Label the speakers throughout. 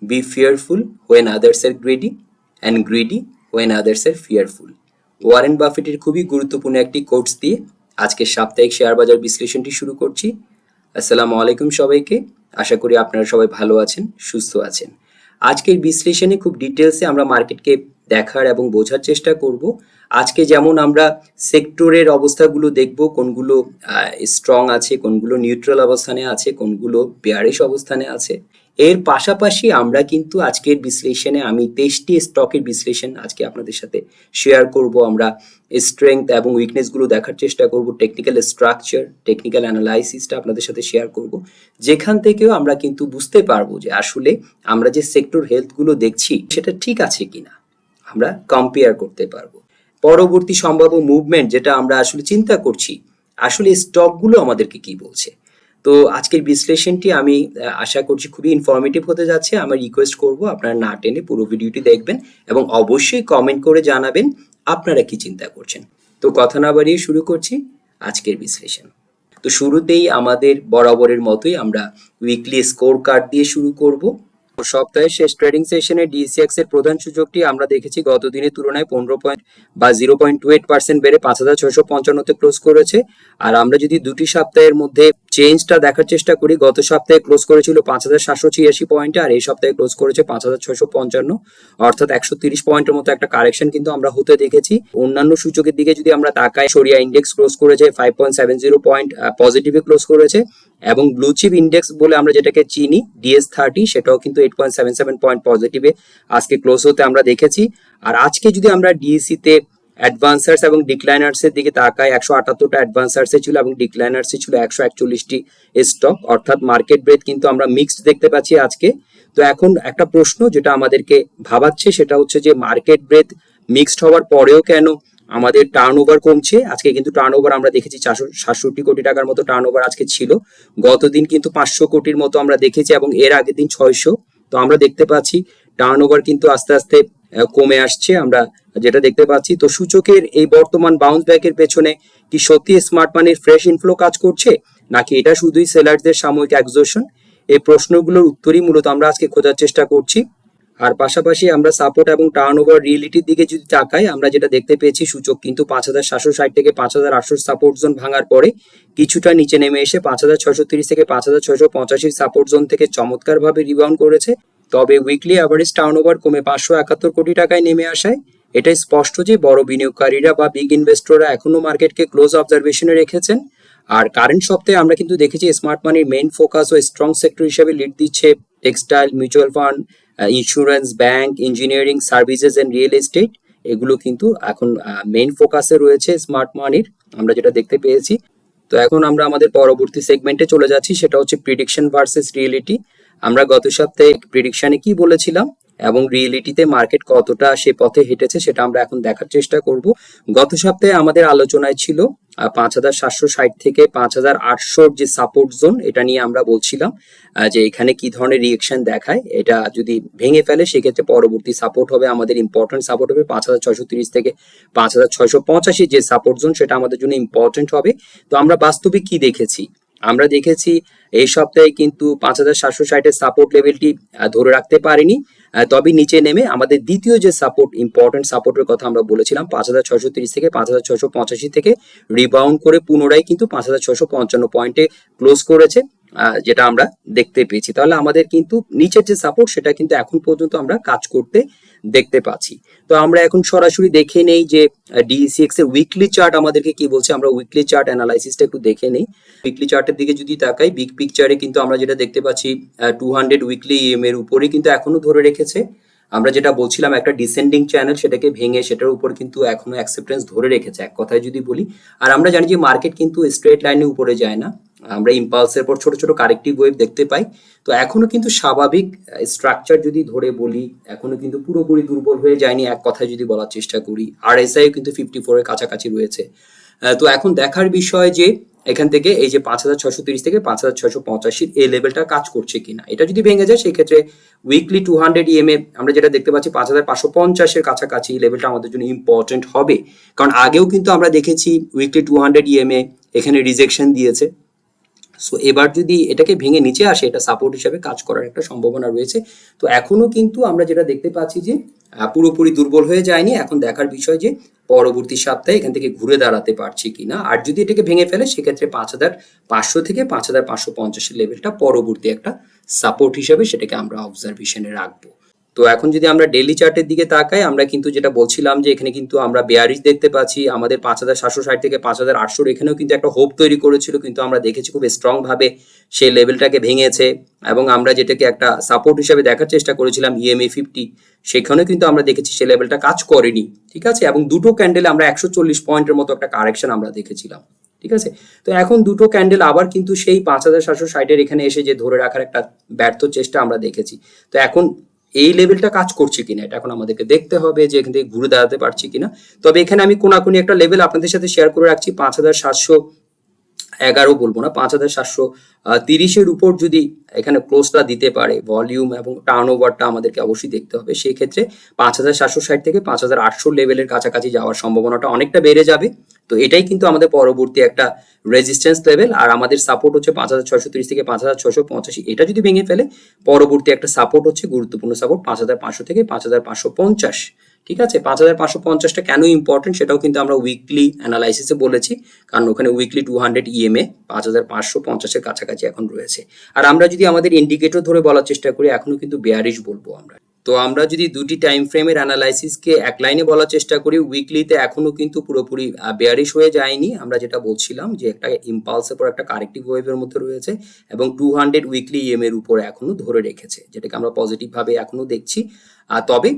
Speaker 1: B fearful when others are greedy and greedy when others are fearful. Warren বাফেটের খুবই গুরুত্বপূর্ণ একটি quotes দিয়ে আজকের সাপ্তাহিক শেয়ার বাজার বিশ্লেষণটি শুরু করছি। আসসালামু আলাইকুম সবাইকে, আশা করি আপনারা সবাই ভালো আছেন, সুস্থ আছেন। আজকের বিশ্লেষণে খুব ডিটেলসে আমরা মার্কেটকে দেখার এবং বোঝার চেষ্টা করব। আজকে যেমন আমরা সেক্টরের অবস্থাগুলো দেখব, কোনগুলো স্ট্রং আছে, কোনগুলো নিউট্রাল অবস্থানে আছে, কোনগুলো বেয়ারিশ অবস্থানে আছে। এর পাশাপাশি আমরা কিন্তু আজকের বিশ্লেষণে আমি 23টি স্টকের বিশ্লেষণ আজকে আপনাদের সাথে শেয়ার করব। আমরা স্ট্রেংথ এবং উইকনেসগুলো দেখার চেষ্টা করব, টেকনিক্যাল স্ট্রাকচার, টেকনিক্যাল অ্যানালাইসিসটা আপনাদের সাথে শেয়ার করব, যেখান থেকেও আমরা কিন্তু বুঝতে পারবো যে আসলে আমরা যে সেক্টর হেলথগুলো দেখছি সেটা ঠিক আছে কিনা, আমরা কম্পেয়ার করতে পারবো। পরবর্তী সম্ভাব্য মুভমেন্ট যেটা আমরা আসলে চিন্তা করছি, আসলে স্টকগুলো আমাদেরকে কি বলছে। তো আজকের বিশ্লেষণটি আমি আশা করছি খুবই ইনফরমেটিভ হতে যাচ্ছে। আমি রিকোয়েস্ট করব আপনারা না টেনে পুরো ভিডিওটি দেখবেন এবং অবশ্যই কমেন্ট করে জানাবেন আপনারা কি চিন্তা করছেন। তো কথা না বাড়িয়ে শুরু করছি আজকের বিশ্লেষণ। তো শুরুতেই আমাদের বরাবরের মতোই আমরা উইকলি স্কোর কার্ড দিয়ে শুরু করব। সপ্তাহের শেষ ট্রেডিং সেশনে ডিএসইএক্স এর প্রধান সূচকটি আমরা দেখেছি গত দিনের তুলনায় 0.28% বেড়ে 5,655-তে ক্লোজ করেছে। আর আমরা যদি দুটি সপ্তাহের মধ্যে চেঞ্জটা দেখার চেষ্টা করি, গত সপ্তাহে ক্লোজ করেছিল 5,786 পয়েন্টে আর এই সপ্তাহে ক্লোজ করেছে 5,655, অর্থাৎ 130 পয়েন্টের মতো একটা কারেকশন কিন্তু আমরা হতে দেখেছি। অন্যান্য সূচকের দিকে যদি আমরা তাকাই, সরিয়া ইন্ডেক্স ক্লোজ করেছে 5.70 পয়েন্ট পজিটিভে ক্লোজ করেছে এবং ব্লু চিপ ইন্ডেক্স বলে আমরা যেটাকে চিনি DS30, সেটাও কিন্তু 8.77 পয়েন্ট পজিটিভে আজকে ক্লোজ হতে আমরা দেখেছি। আর আজকে যদি আমরা ডিএসসি তে অ্যাডভান্সার্স এবং ডিক্লাইনার্স এর দিকে তাকাই, 178টা অ্যাডভান্সার্স এ ছিল এবং ডিক্লাইনার্স এ ছিল 141টি স্টক, অর্থাৎ মার্কেট ব্রেথ কিন্তু আমরা মিক্সড দেখতে পাচ্ছি আজকে। তো এখন একটা প্রশ্ন যেটা আমাদেরকে ভাবাচ্ছে সেটা হচ্ছে যে মার্কেট ব্রেথ মিক্সড হওয়ার পরেও কেন আমাদের টার্নওভার কমছে। আজকে কিন্তু টার্নওভার আমরা দেখেছি 467 কোটি টাকার মতো টার্নওভার আজকে ছিল। গতদিন কিন্তু 500 কোটির মতো আমরা দেখেছি এবং এর আগের দিন 600। তো আমরা দেখতে পাচ্ছি টার্নওভার কিন্তু আস্তে আস্তে কমে আসছে, আমরা যেটা দেখতে পাচ্ছি। তো সূচকের এই বর্তমান বাউন্স ব্যাকের পেছনে কি সত্যি স্মার্ট মানির ফ্রেশ ইনফ্লো কাজ করছে, নাকি এটা শুধুই সেলারদের সাময়িক এক্সজশন? এই প্রশ্নগুলোর উত্তরই মূলত আমরা আজকে খোঁজার চেষ্টা করছি। আর পাশাপাশি আমরা সাপোর্ট এবং টার্নওভার রিয়েলিটির দিকে যদি তাকাই, আমরা যেটা দেখতে পেয়েছি সূচক কিন্তু 5,760 থেকে 5,800 সাপোর্ট জোন ভাঙার পরে কিছুটা নিচে নেমে এসে 5,630 থেকে 5,685 সাপোর্ট জোন থেকে চমৎকারভাবে রিবাউন্ড করেছে। তবে উইকলি অ্যাভারেজ টার্নওভার কমে 571 কোটি টাকায় নেমে আসায় এটাই স্পষ্ট যে বড় বিনিয়োগকারীরা বা বিগ ইনভেস্টররা এখনো মার্কেটকে ক্লোজ অবজারভেশনে রেখেছেন। আর কারেন্ট সপ্তাহে আমরা কিন্তু দেখেছি স্মার্ট মানির মেইন ফোকাস ও স্ট্রং সেক্টর হিসেবে লিড দিচ্ছে textile, mutual fund, insurance, bank, engineering services and real estate. এগুলো কিন্তু এখন মেইন ফোকাসে রয়েছে স্মার্ট মানির, আমরা যেটা দেখতে পেয়েছি। তো এখন আমরা আমাদের পরবর্তী সেগমেন্টে চলে যাচ্ছি, সেটা হচ্ছে প্রিডিকশন ভার্সেস রিয়েলিটি। আমরা গত সপ্তাহে প্রিডিকশনে কি বলেছিলাম এবং রিয়েলিটিতে মার্কেট কতটা সে পথে হেঁটেছে সেটা আমরা এখন দেখার চেষ্টা করব। গত সপ্তাহে আমাদের আলোচনায় ছিল 5,760 থেকে 5,800 যে সাপোর্ট জোন, এটা নিয়ে আমরা বলছিলাম যে এখানে কি ধরনের রিয়েকশন দেখায়, এটা যদি ভেঙে ফেলে সেক্ষেত্রে পরবর্তী সাপোর্ট হবে আমাদের ইম্পর্টেন্ট সাপোর্ট হবে 5,630 থেকে 5,685 যে সাপোর্ট জোন, সেটা আমাদের জন্য ইম্পর্টেন্ট হবে। তো আমরা বাস্তবে কি দেখেছি, আমরা দেখেছি এই সপ্তাহে কিন্তু 5,760-এর সাপোর্ট লেভেলটি ধরে রাখতে পারেনি, তবে নিচে নেমে আমাদের দ্বিতীয় যে সাপোর্ট, ইম্পর্টেন্ট সাপোর্টের কথা আমরা বলেছিলাম 5,630 থেকে 5,685 থেকে রিবাউন্ড করে পুনরায় কিন্তু 5,655 পয়েন্টে ক্লোজ করেছে, যেটা আমরা দেখতে পেয়েছি। তাহলে আমাদের কিন্তু নিচের যে সাপোর্ট সেটা কিন্তু এখন পর্যন্ত আমরা কাজ করতে দেখতে পাচ্ছি। তো আমরা এখন সরাসরি দেখে নেই যে ডিএসইএক্স এর উইকলি চার্ট আমাদেরকে কি বলছে। আমরা উইকলি চার্ট অ্যানালাইসিসটা একটু দেখে নেই। উইকলি চার্টের দিকে যদি তাকাই, বিগ পিকচারে কিন্তু আমরা যেটা দেখতে পাচ্ছি 200 উইকলি ইএম এর উপরে কিন্তু এখনো ধরে রেখেছে। আমরা যেটা বলছিলাম একটা ডিসেন্ডিং চ্যানেল, সেটাকে ভেঙে সেটার উপর কিন্তু এখনো অ্যাকসেপ্টেন্স ধরে রেখেছে, এক কথায় যদি বলি। আর আমরা জানি যে মার্কেট কিন্তু স্ট্রেট লাইনে উপরে যায় না, আমরা ইম্পালসের পর ছোট ছোট কারেক্টিভ ওয়েভ দেখতে পাই। তো এখনো কিন্তু স্বাভাবিক স্ট্রাকচার যদি ধরে বলি, এখনো কিন্তু পুরোপুরি দুর্বল হয়ে যায়নি, এক কথায় যদি বলার চেষ্টা করি। RSI কিন্তু 54 এর কাছাকাছি রয়েছে। তো এখন দেখার বিষয় যে এখান থেকে এই যে 5,630 থেকে 5,685 এই লেভেলটা কাজ করছে কিনা। এটা যদি ভেঙে যায় সেক্ষেত্রে উইকলি 200 ইএমএ আমরা যেটা দেখতে পাচ্ছি 5,550 এর কাছাকাছি লেভেলটা আমাদের জন্য ইম্পর্টেন্ট হবে। কারণ আগেও কিন্তু আমরা দেখেছি উইকলি 200 ইএমএ এখানে রিজেকশন দিয়েছে। সো এবার যদি এটাকে ভেঙে নিচে আসে, এটা সাপোর্ট হিসেবে কাজ করার একটা সম্ভাবনা রয়েছে। তো এখনো কিন্তু আমরা যেটা দেখতে পাচ্ছি যে পুরোপুরি দুর্বল হয়ে যায়নি। এখন দেখার বিষয় যে পরবর্তী সপ্তাহে এখান থেকে ঘুরে দাঁড়াতে পারছি কিনা। আর যদি এটাকে ভেঙে ফেলে সেক্ষেত্রে 5,500 থেকে 5,550 লেভেলটা পরবর্তী একটা সাপোর্ট হিসেবে সেটাকে আমরা অবজারভেশনে রাখবো। তো এখন যদি আমরা ডেইলি চার্টের দিকে তাকাই, আমরা কিন্তু যেটা বলছিলাম যে এখানে কিন্তু আমরা বেয়ারিশ দেখতে পাচ্ছি। আমাদের 5,760 থেকে 5,800 এখানেও কিন্তু একটা হোপ তৈরি করেছিল, কিন্তু আমরা দেখেছি খুব স্ট্রং ভাবে সেই লেভেলটাকে ভেঙেছে। এবং আমরা যেটাকে একটা সাপোর্ট হিসেবে দেখার চেষ্টা করেছিলাম EMA 50, সেখানেও কিন্তু আমরা দেখেছি সেই লেভেলটা কাজ করেনি, ঠিক আছে। এবং দুটো ক্যান্ডেলে আমরা 140 পয়েন্টের মতো একটা কারেকশন আমরা দেখেছিলাম, ঠিক আছে। তো এখন দুটো ক্যান্ডেল আবার কিন্তু সেই 5,760 এখানে এসে যে ধরে রাখার একটা ব্যর্থ চেষ্টা আমরা দেখেছি। তো এখন এই লেভেলটা কাজ করছে কিনা এটা এখন আমাদেরকে দেখতে হবে যে এখান থেকে ঘুরে দাঁড়াতে পারছি কিনা। তবে এখানে আমি কোনাকুনি একটা লেভেল আপনাদের সাথে শেয়ার করে রাখছি, 5,711 বলবো না, 5,730 উপর যদি এখানে ক্লোজটা দিতে পারে, ভলিউম এবং টার্ন ওভারটা আমাদেরকে অবশ্যই দেখতে হবে। সেই ক্ষেত্রে 5,760 থেকে 5,800 লেভেলের কাছাকাছি যাওয়ার সম্ভাবনাটা অনেকটা বেড়ে যাবে। তো এটাই কিন্তু আমাদের পরবর্তী একটা রেজিস্ট্যান্স লেভেল। আর আমাদের সাপোর্ট হচ্ছে 5,630 থেকে 5,685। এটা যদি ভেঙে ফেলে পরবর্তী একটা সাপোর্ট হচ্ছে, গুরুত্বপূর্ণ সাপোর্ট 5,500 থেকে 5,550, ঠিক আছে। 5,550টা কেন ইম্পর্টেন্ট সেটাও কিন্তু আমরা উইকলি অ্যানালাইসিসে বলেছি, কারণ ওখানে উইকলি 200 EMA 5,550-এর কাছাকাছি এখন রয়েছে। আর আমরা যদি আমাদের ইন্ডিকেটর ধরে বলার চেষ্টা করি, এখনো কিন্তু বেয়ারিশ বলবো আমরা। তো আমরা যদি দুটি টাইম ফ্রেমের অ্যানালাইসিসকে এক লাইনে বলার চেষ্টা করি, উইকলিতে এখনো কিন্তু পুরোপুরি বেয়ারিশ হয়ে যায়নি। আমরা যেটা বলছিলাম যে একটা ইম্পালসের পর একটা কারেক্টিভ ওয়েভের মধ্যে রয়েছে এবং 200 উইকলি EMA এর উপরে এখনো ধরে রেখেছে, যেটাকে আমরা পজিটিভ ভাবে এখনো দেখছি। তবে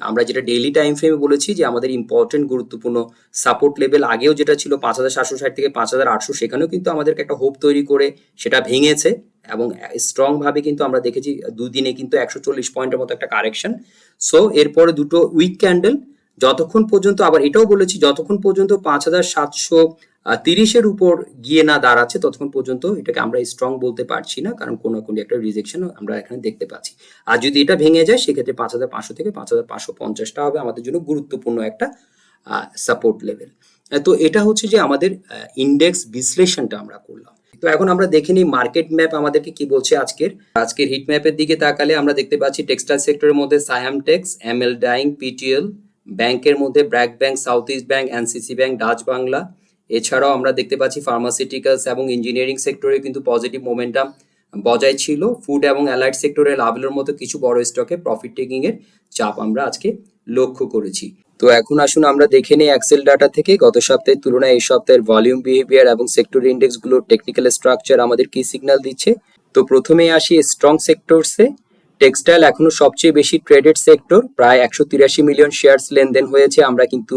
Speaker 1: আমরা যেটা ডেইলি টাইম ফ্রেমে বলেছি যে আমাদের ইম্পর্টেন্ট গুরুত্বপূর্ণ সাপোর্ট লেভেল আগেও যেটা ছিল 5,760 থেকে 5,800, সেখানেও কিন্তু আমাদেরকে একটা হোপ তৈরি করে সেটা ভেঙেছে এবং স্ট্রং ভাবে কিন্তু আমরা দেখেছি দুদিনে কিন্তু 140 পয়েন্টের মতো একটা কারেকশন। সো এরপরে দুটো উইক ক্যান্ডেল, যতক্ষণ পর্যন্ত, আবার এটাও বলেছি, যতক্ষণ পর্যন্ত 5,730 উপর গিয়ে না দাঁড়াচ্ছে ততক্ষণ পর্যন্ত এটাকে আমরা স্ট্রং বলতে পারছি না, কারণ কোনো একটা রিজেকশন আমরা এখানে দেখতে পাচ্ছি। আর যদি এটা ভেঙে যায় সেক্ষেত্রে 5,500 থেকে 5,550টা হবে আমাদের জন্য গুরুত্বপূর্ণ একটা সাপোর্ট লেভেল। তো এটা হচ্ছে যে আমাদের ইন্ডেক্স বিশ্লেষণটা আমরা করলাম। তো এখন আমরা দেখে নিই মার্কেট ম্যাপ আমাদেরকে কি বলছে। আজকের হিট ম্যাপের দিকে তাকালে আমরা দেখতে পাচ্ছি টেক্সটাইল সেক্টরের মধ্যে সায়াম টেক্স, ML ডাইং, PTL, ব্যাংকের মধ্যে BRAC bank, South East bank, NCC bank, Dutch Bangla. এছাড়াও আমরা দেখতে পাচ্ছি ফার্মাসিউটিক্যালস এবং ইঞ্জিনিয়ারিং সেক্টরে কিন্তু পজিটিভ মোমেন্টাম বজায় ছিল। ফুড এবং অ্যালাইড সেক্টরে লাভের মতো কিছু বড় স্টকে প্রফিট টেকিং এর চাপ আমরা আজকে লক্ষ্য করেছি। তো এখন আসুন আমরা দেখে নিই এক্সেল ডাটা থেকে গত সপ্তাহের তুলনায় এই সপ্তাহের ভলিউম, বিহেভিয়ার এবং সেক্টর ইন্ডেক্স গুলোর টেকনিক্যাল স্ট্রাকচার আমাদের কি সিগন্যাল দিচ্ছে। তো প্রথমেই আসি স্ট্রং সেক্টরসে। টেক্সটাইল এখনো সবচেয়ে বেশি ট্রেডেড সেক্টর, প্রায় 183 মিলিয়ন শেয়ারস লেনদেন হয়েছে আমরা কিন্তু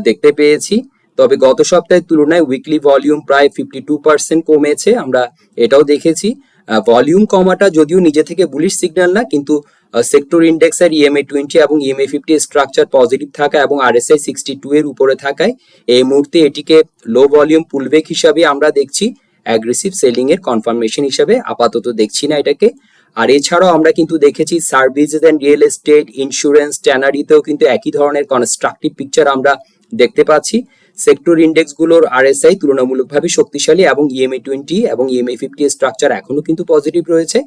Speaker 1: দেখতে পেয়েছি। তবে গত সপ্তাহের তুলনায় উইকলি ভলিউম প্রায় 52% কমেছে, আমরা এটাও দেখেছি। ভলিউম কমাটা যদিও নিজে থেকে বুলিশ সিগন্যাল না, কিন্তু সেক্টর ইন্ডেক্স এর EMA 20 এবং EMA 50 স্ট্রাকচার পজিটিভ থাকা এবং RSI 62 এর উপরে থাকায় এই মুহূর্তে এটিকে লো ভলিউম পুলব্যাক হিসাবে আমরা দেখছি, অ্যাগ্রেসিভ সেলিং এর কনফার্মেশন হিসাবে আপাতত দেখছি না এটাকে। আর এছাড়াও আমরা কিন্তু দেখেছি services and real estate, insurance, ট্যানারিতেও কিন্তু একই ধরনের কনস্ট্রাকটিভ পিকচার আমরা দেখতে পাচ্ছি। সেক্টর ইন্ডেক্স গুলোর RSI তুলনামূলকভাবে শক্তিশালী এবং EMA 20 এবং EMA 50 স্ট্রাকচার এখনো কিন্তু পজিটিভ রয়েছে।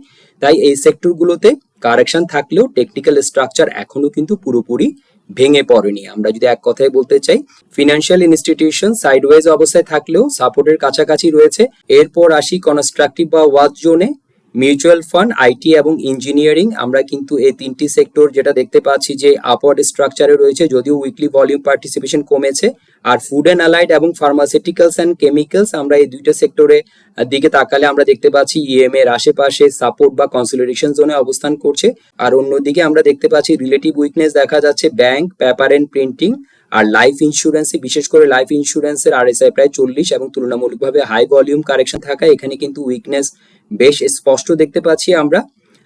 Speaker 1: তাই এই সেক্টরগুলোতে কারেকশন থাকলেও টেকনিক্যাল স্ট্রাকচার এখনো কিন্তু পুরোপুরি ভেঙে পড়েনি। আমরা যদি এক কথায় বলতে চাই, ফিনান্সিয়াল ইনস্টিটিউশন সাইডওয়েজ অবস্থায় থাকলেও সাপোর্টের কাছাকাছি রয়েছে। এরপর আসি কনস্ট্রাকটিভ বা ওয়াচ জোনে। মিউচুয়াল ফান্ড, আইটি এবং ইঞ্জিনিয়ারিং, আমরা কিন্তু এই তিনটি সেক্টর যেটা দেখতে পাচ্ছি যে আপওয়ার্ড স্ট্রাকচারে রয়েছে, যদিও উইকলি ভলিউম পার্টিসিপেশন কমেছে। আর ফুড অ্যান্ড অ্যালাইড এবং ফার্মাসিউটিক্যালস অ্যান্ড কেমিক্যালস, আমরা এই দুইটা সেক্টরে দিকে তাকালে আমরা দেখতে পাচ্ছি EMA এর আশেপাশে সাপোর্ট বা কনসলিডেশন জোনে অবস্থান করছে। আর অন্যদিকে আমরা দেখতে পাচ্ছি রিলেটিভ উইকনেস দেখা যাচ্ছে ব্যাংক, পেপার এন্ড প্রিন্টিং আর লাইফ ইন্স্যুরেন্সে, বিশেষ করে লাইফ ইন্স্যুরেন্সের RSI প্রায় 40 এবং তুলনামূলকভাবে হাই ভলিউম কারেকশন থাকায় এখানে কিন্তু উইকনেস বেশ স্পষ্ট দেখতে পাচ্ছি আমরা।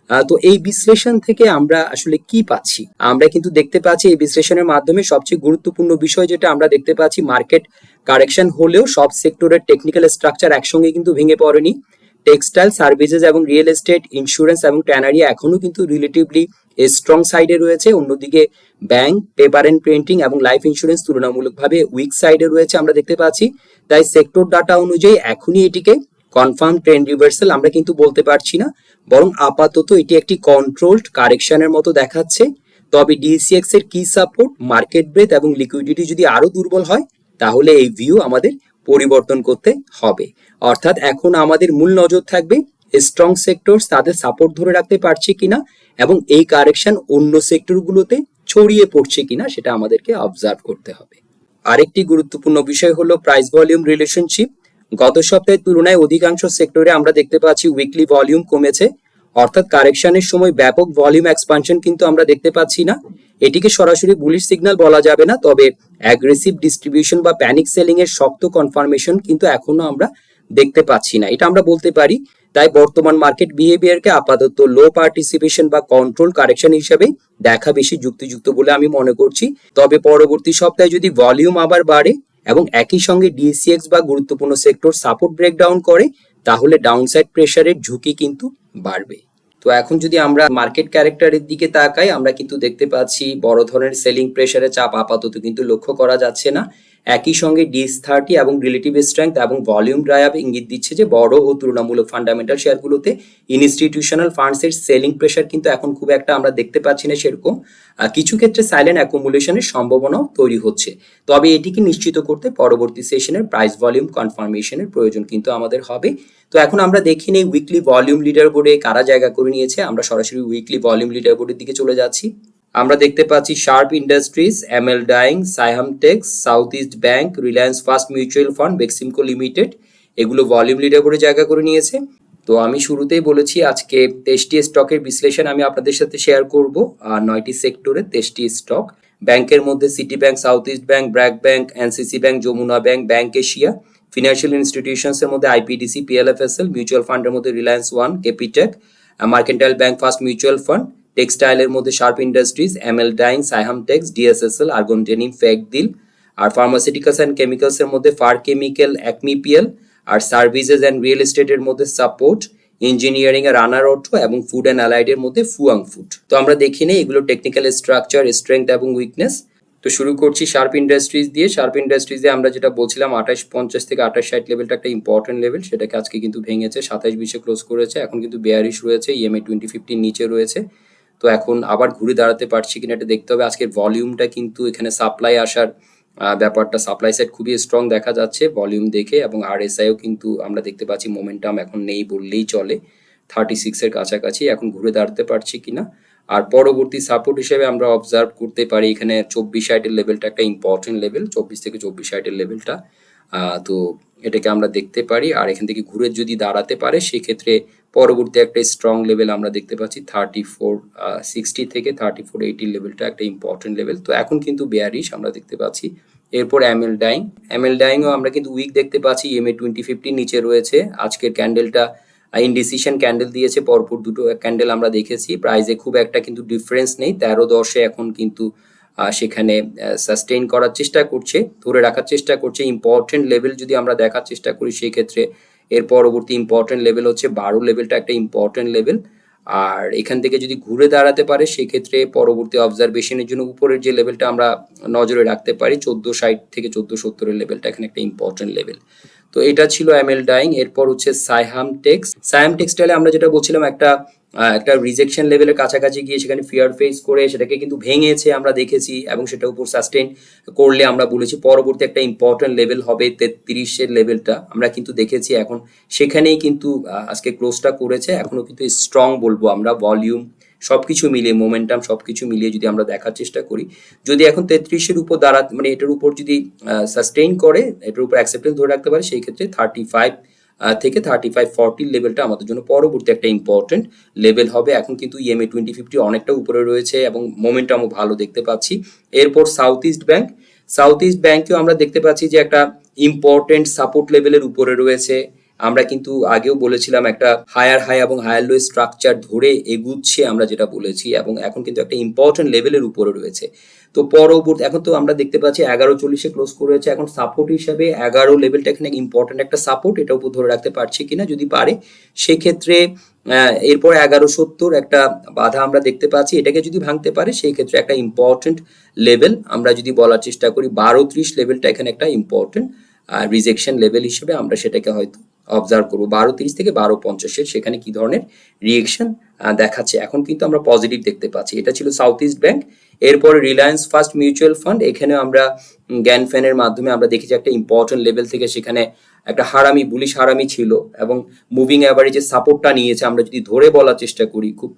Speaker 1: তো এই বিশ্লেষণ থেকে আমরা আসলে কি পাচ্ছি, আমরা কিন্তু দেখতে পাচ্ছি এই বিশ্লেষণের মাধ্যমে সবচেয়ে গুরুত্বপূর্ণ বিষয় যেটা আমরা দেখতে পাচ্ছি, মার্কেট কারেকশন হলেও সব সেক্টরের টেকনিক্যাল স্ট্রাকচার একসঙ্গে কিন্তু ভেঙে পড়েনি। টেক্সটাইল, সার্ভিসেস এবং রিয়েল এস্টেট, ইন্স্যুরেন্স এবং ট্যানারি এখনো কিন্তু রিলেটিভলি স্ট্রং সাইডে রয়েছে। অন্যদিকে ব্যাংক, পেপার এন্ড প্রিন্টিং এবং লাইফ ইন্স্যুরেন্স তুলনামূলকভাবে উইক সাইডে রয়েছে আমরা দেখতে পাচ্ছি। তাই সেক্টর ডাটা অনুযায়ী এখনই এটিকে কনফার্ম ট্রেন্ড রিভার্সাল আমরা কিন্তু বলতে পারছি না, বরং আপাতত এটি একটি কন্ট্রোলড কারেকশনের মতো দেখাচ্ছে। তবে ডিএসইএক্স এর কি সাপোর্ট, মার্কেট ব্রেথ এবং লিকুইডিটি যদি আরো দুর্বল হয় তাহলে এই ভিউ আমাদের পরিবর্তন করতে হবে। অর্থাৎ এখন আমাদের মূল নজর থাকবে স্ট্রং সেক্টরস তাদের সাপোর্ট ধরে রাখতে পারছে কিনা এবং এই কারেকশন অন্য সেক্টরগুলোতে ছড়িয়ে পড়ছে কিনা সেটা আমাদেরকে অবজার্ভ করতে হবে। আরেকটি গুরুত্বপূর্ণ বিষয় হলো প্রাইস ভলিউম রিলেশনশিপ। গত সপ্তাহের তুলনায় অধিকাংশ সেক্টরে আমরা দেখতে পাচ্ছি উইকলি ভলিউম কমেছে, অর্থাৎ কারেকশনের সময় ব্যাপক ভলিউম এক্সপানশন কিন্তু আমরা দেখতে পাচ্ছি না। এটিকে সরাসরি বুলিশ সিগন্যাল বলা যাবে না, তবে অ্যাগ্রেসিভ ডিস্ট্রিবিউশন বা প্যানিক সেলিং এর শক্ত কনফার্মেশন কিন্তু এখনো আমরা দেখতে পাচ্ছি না, এটা আমরা বলতে পারি। তাই বর্তমান মার্কেট বিহেভিয়ারকে আপাতত লো পার্টিসিপেশন বা কন্ট্রোল কারেকশন হিসেবে দেখা বেশি যুক্তিযুক্ত বলে আমি মনে করছি। তবে পরবর্তী সপ্তাহে যদি ভলিউম আবার বাড়ে এবং একই সঙ্গে ডিএসইএক্স বা গুরুত্বপূর্ণ সেক্টর সাপোর্ট ব্রেকডাউন করে তাহলে ডাউনসাইড প্রেসারের ঝুঁকি কিন্তু বাড়বে। তো এখন যদি আমরা মার্কেট ক্যারেক্টারের দিকে তাকাই, আমরা কিন্তু দেখতে পাচ্ছি বড় ধরনের সেলিং প্রেসারের চাপ আপাতত কিন্তু লক্ষ্য করা যাচ্ছে না। একই সঙ্গে ডিএস30 এবং রিলেটিভ স্ট্রেংথ এবং ভলিউম ড্রাই আপ ইঙ্গিত দিচ্ছে যে বড় ও তুলনামূলক ফান্ডামেন্টাল শেয়ারগুলোতে ইনস্টিটিউশনাল ফান্ডসের সেলিং প্রেসার কিন্তু এখন খুব একটা আমরা দেখতে পাচ্ছি না সেরকম। কিছু ক্ষেত্রে সাইলেন্ট অ্যাকুমুলেশনের সম্ভাবনাও তৈরি হচ্ছে। তবে এটিকে নিশ্চিত করতে পরবর্তী সেশনের প্রাইস ভলিউম কনফার্মেশনের প্রয়োজন কিন্তু আমাদের হবে। তো এখন আমরা দেখি নেই উইকলি ভলিউম লিডার বোর্ডে কারা জায়গা করে নিয়েছে। আমরা সরাসরি উইকলি ভলিউম লিডার বোর্ডের দিকে চলে যাচ্ছি। আমরা দেখতে পাচ্ছি Sharp Industries, ML dyeing, Saiham Tex, South East Bank, Reliance First mutual Fund, Beximco limited এগুলো ভলিউম লিডার বোর্ডে জায়গা করে নিয়েছে। তো আমি শুরুতেই বলেছি আজকে 23টি স্টকের বিশ্লেষণ আমি আপনাদের সাথে শেয়ার করব। 9টি সেক্টরে 23টি স্টক। ব্যাংকের মধ্যে City bank, South East bank, BRAC bank, NCC bank, Jamuna bank, bank Asia. Financial institutions এর মধ্যে আইপিডিসি, পিএলএফএসএল। মিউচুয়াল ফান্ডের মধ্যে Reliance One, Capitec, Mercantile bank First mutual fund. টেক্সটাইলের মধ্যে Sharp Industries, ML dyeing, Saiham Tex, DSSL, Argon Denim, ফেকদিল। আর pharmaceuticals and chemicals এর মধ্যে ফার কেমিক্যাল, অ্যাকমিপিএল। আর সার্ভিসেস অ্যান্ড রিয়েল এস্টেটের মধ্যে সাপোর্ট, ইঞ্জিনিয়ারিং এর রানার অটো এবং ফুড অ্যান্ড অ্যালাইড এর মধ্যে ফুয়াং ফুড। তো আমরা দেখি নেই এগুলো টেকনিক্যাল স্ট্রাকচার, স্ট্রেংথ এবং উইকনেস। তো শুরু করছি শার্প ইন্ডাস্ট্রিজ দিয়ে। শার্প ইন্ডাস্ট্রিজে আমরা যেটা বলছিলাম 2850 থেকে 2860 লেভেলটা একটা ইম্পর্টেন্ট লেভেল, সেটাকে আজকে কিন্তু ভেঙেছে, 2720-এ ক্লোজ করেছে। এখন কিন্তু বেয়ারিশ রয়েছে, ইএমএ 2050 নিচে রয়েছে। তো এখন আবার ঘুরে দাঁড়াতে পারছি কিনা এটা দেখতে হবে। আজকের ভলিউমটা কিন্তু এখানে সাপ্লাই আসার ব্যাপারটা, সাপ্লাই সাইড খুবই স্ট্রং দেখা যাচ্ছে ভলিউম দেখে, এবং আরএসআইও কিন্তু আমরা দেখতে পাচ্ছি মোমেন্টাম এখন নেই বললেই চলে, 36 এর কাছাকাছি। এখন ঘুরে দাঁড়াতে পারছি কিনা। আর পরবর্তী সাপোর্ট হিসেবে আমরা অবজার্ভ করতে পারি এখানে 2460-এর লেভেলটা একটা ইম্পর্টেন্ট লেভেল, 24 থেকে 2460-এর লেভেলটা। তো এটাকে আমরা দেখতে পারি। আর এখান থেকে ঘুরে যদি দাঁড়াতে পারে সেক্ষেত্রে পরবর্তী একটা স্ট্রং লেভেল আমরা দেখতে পাচ্ছি 3460 থেকে 3480 লেভেলটা একটা ইম্পর্টেন্ট লেভেল। তো এখন কিন্তু বেয়ারিশ আমরা দেখতে পাচ্ছি। এরপর এমএল ডাইংও আমরা কিন্তু উইক দেখতে পাচ্ছি, ইএমএ 2050 নিচে রয়েছে। আজকের ক্যান্ডেলটা ইনডিসিশন ক্যান্ডেল দিয়েছে, পরপর দুটো ক্যান্ডেল আমরা দেখেছি। প্রাইসে খুব একটা কিন্তু ডিফারেন্স নেই, 1310-এ এখন কিন্তু সেখানে সাস্টেইন করার চেষ্টা করছে, ধরে রাখার চেষ্টা করছে। ইম্পর্টেন্ট লেভেল যদি আমরা দেখার চেষ্টা করি সেই ক্ষেত্রে এর পরবর্তী ইম্পর্টেন্ট লেভেল হচ্ছে 12 লেভেলটা একটা ইম্পর্টেন্ট লেভেল। আর এখান থেকে যদি ঘুরে দাঁড়াতে পারে সেক্ষেত্রে পরবর্তী অবজারভেশনের জন্য উপরের যে লেভেলটা আমরা নজরে রাখতে পারি 1460 থেকে 1470-এর লেভেলটা এখানে একটা ইম্পর্টেন্ট লেভেল। তো এটা ছিল এমএল ডাইং। এরপর হচ্ছে সাইহাম টেক্সটাইলে আমরা যেটা বলছিলাম একটা রিজেকশন লেভেলের কাছাকাছি গিয়ে সেখানে ফিয়ার ফেস করে সেটাকে কিন্তু ভেঙেছে আমরা দেখেছি, এবং সেটা উপর সাস্টেইন করলে আমরা বলেছি পরবর্তী একটা ইম্পর্টেন্ট লেভেল হবে 33-এর লেভেলটা, আমরা কিন্তু দেখেছি। এখন সেখানেই কিন্তু আজকে ক্লোজটা করেছে। এখনো কিন্তু স্ট্রং বলবো আমরা, ভলিউম সবকিছু মিলিয়ে, মোমেন্টাম সবকিছু মিলিয়ে যদি আমরা দেখার চেষ্টা করি, যদি এখন 33-এর উপর দাঁড়াতে, মানে এটার উপর যদি সাস্টেইন করে, এটার উপর অ্যাকসেপ্টেন্স ধরে রাখতে পারে, সেই ক্ষেত্রে 35 থেকে 3540 লেভেলটা আমাদের জন্য পরবর্তী একটা ইম্পর্টেন্ট লেভেল হবে। এখন কিন্তু ইএমএ 2050 অনেকটা উপরে রয়েছে এবং মোমেন্টামও ভালো দেখতে পাচ্ছি। এরপর সাউথ ইস্ট ব্যাংকেও আমরা দেখতে পাচ্ছি যে একটা ইম্পর্টেন্ট সাপোর্ট লেভেলের উপরে রয়েছে। আমরা কিন্তু আগেও বলেছিলাম একটা হায়ার হাই এবং হায়ার লো স্ট্রাকচার ধরে এগুচ্ছে আমরা যেটা বলেছি, এবং এখন কিন্তু একটা ইম্পর্টেন্ট লেভেলের উপরে রয়েছে। তো পরবর্তী এখন তো আমরা দেখতে পাচ্ছি 1140-এ ক্লোজ করেছে। এখন সাপোর্ট হিসাবে 11 লেভেলটা এখানে ইম্পর্টেন্ট একটা সাপোর্ট, এটা উপর ধরে রাখতে পারছি কিনা, যদি পারে সেক্ষেত্রে এরপর 1170 একটা বাধা আমরা দেখতে পাচ্ছি, এটাকে যদি ভাঙতে পারে সেই ক্ষেত্রে একটা ইম্পর্টেন্ট লেভেল আমরা যদি বলার চেষ্টা করি 1230 লেভেলটা এখানে একটা ইম্পর্টেন্ট রিজেকশন লেভেল হিসেবে আমরা সেটাকে হয়তো অবজার্ভ করবো 12:30 থেকে 12:50 সেখানে কি ধরনের রিয়েকশন দেখাচ্ছে। এখন কিন্তু আমরা পজিটিভ দেখতে পাচ্ছি। এটা ছিল সাউথ ইস্ট ব্যাংক। এরপরে রিলায়েন্স ফার্স্ট মিউচুয়াল ফান্ড, এখানে আমরা জ্ঞান ফ্যানের মাধ্যমে আমরা দেখেছি একটা ইম্পর্টেন্ট লেভেল থেকে সেখানে একটা হারামি বুলিশ হারামি ছিল এবং মুভিং অ্যাভারেজের সাপোর্টটা নিয়েছে। আমরা যদি ধরে বলার চেষ্টা করি খুব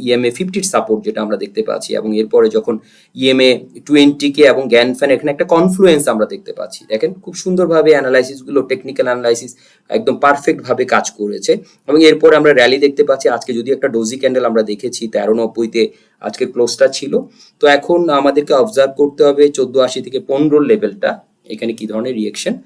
Speaker 1: ইএমএ 50 সাপোর্ট যেটা আমরা দেখতে পাচ্ছি, এবং এরপরে যখন ইএমএ 20 এবং জ্ঞান ফ্যান এখানে একটা কনফ্লুয়েন্স আমরা দেখতে পাচ্ছি। দেখেন খুব সুন্দরভাবে অ্যানালাইসিসগুলো, টেকনিক্যাল অ্যানালাইসিস একদম পারফেক্ট ভাবে কাজ করেছে। এবং এরপরে আমরা র্যালি দেখতে পাচ্ছি। আজকে যদি একটা ডোজি ক্যান্ডেল আমরা দেখেছি 1390-তে আজকে ক্লোজটা ছিল। তো এখন আমাদেরকে অবজার্ভ করতে হবে 1480 থেকে 15 লেভেলটা এখানে কি ধরনের রিয়েকশন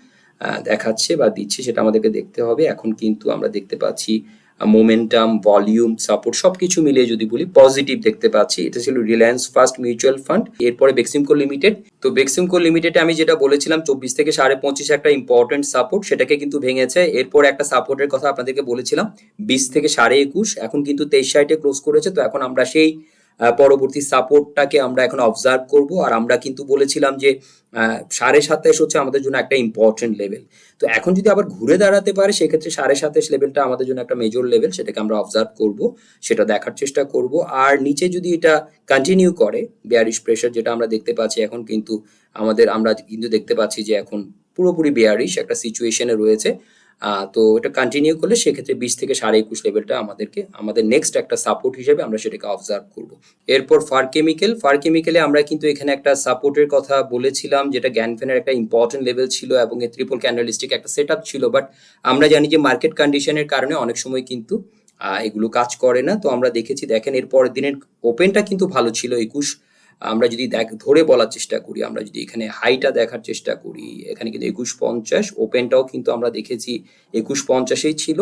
Speaker 1: দেখাচ্ছে বা দিচ্ছে সেটা আমাদেরকে দেখতে হবে। এখন কিন্তু আমরা দেখতে পাচ্ছি মোমেন্টাম, ভলিউম, সাপোর্ট সবকিছু মিলিয়ে যদি বলি পজিটিভ দেখতে পাচ্ছি। এটা ছিল রিলায়েন্স ফার্স্ট মিউচুয়াল ফান্ড। এরপরে বেক্সিমকো লিমিটেড। তো বেক্সিমকো লিমিটেডে আমি যেটা বলেছিলাম 24 থেকে 25.5 একটা ইম্পর্টেন্ট সাপোর্ট, সেটাকে কিন্তু ভেঙেছে। এরপর একটা সাপোর্টের কথা আপনাদেরকে বলেছিলাম 20 থেকে 21.5, এখন কিন্তু 23.60-এ ক্লোজ করেছে। তো এখন আমরা সেই পরবর্তী সাপোর্টটাকে আমরা এখন অবজার্ভ করব। আর আমরা কিন্তু বলেছিলাম যে 27.5 হচ্ছে আমাদের জন্য একটা ইম্পর্টেন্ট লেভেল। তো এখন যদি আবার ঘুরে দাঁড়াতে পারে সেক্ষেত্রে 27.5 লেভেলটা আমাদের জন্য একটা মেজর লেভেল, সেটাকে আমরা অবজার্ভ করব, সেটা দেখার চেষ্টা করব। আর নিচে যদি এটা কন্টিনিউ করে বেয়ারিশ প্রেসার যেটা আমরা দেখতে পাচ্ছি, এখন কিন্তু আমরা কিন্তু দেখতে পাচ্ছি যে এখন পুরোপুরি বেয়ারিশ একটা সিচুয়েশনে রয়েছে। তো এটা কন্টিনিউ করলে সেক্ষেত্রে 20 থেকে 21.5 লেভেলটা আমাদের নেক্সট একটা সাপোর্ট হিসেবে আমরা সেটাকে অবজার্ভ করব। এরপর ফার কেমিক্যালে আমরা কিন্তু এখানে একটা সাপোর্টের কথা বলেছিলাম যেটা জ্ঞানফেনের একটা ইম্পর্টেন্ট লেভেল ছিল এবং এই ট্রিপল ক্যান্ডেলস্টিক একটা সেট আপ ছিল। বাট আমরা জানি যে মার্কেট কন্ডিশনের কারণে অনেক সময় কিন্তু এগুলো কাজ করে না। তো আমরা দেখেন এর পরের দিনের ওপেনটা কিন্তু ভালো ছিল 21। আমরা যদি ধরে বলার চেষ্টা করি, আমরা যদি এখানে হাইটা দেখার চেষ্টা করি, এখানে কিন্তু 21.50, ওপেনটাও কিন্তু আমরা দেখেছি 21.50-এই ছিল,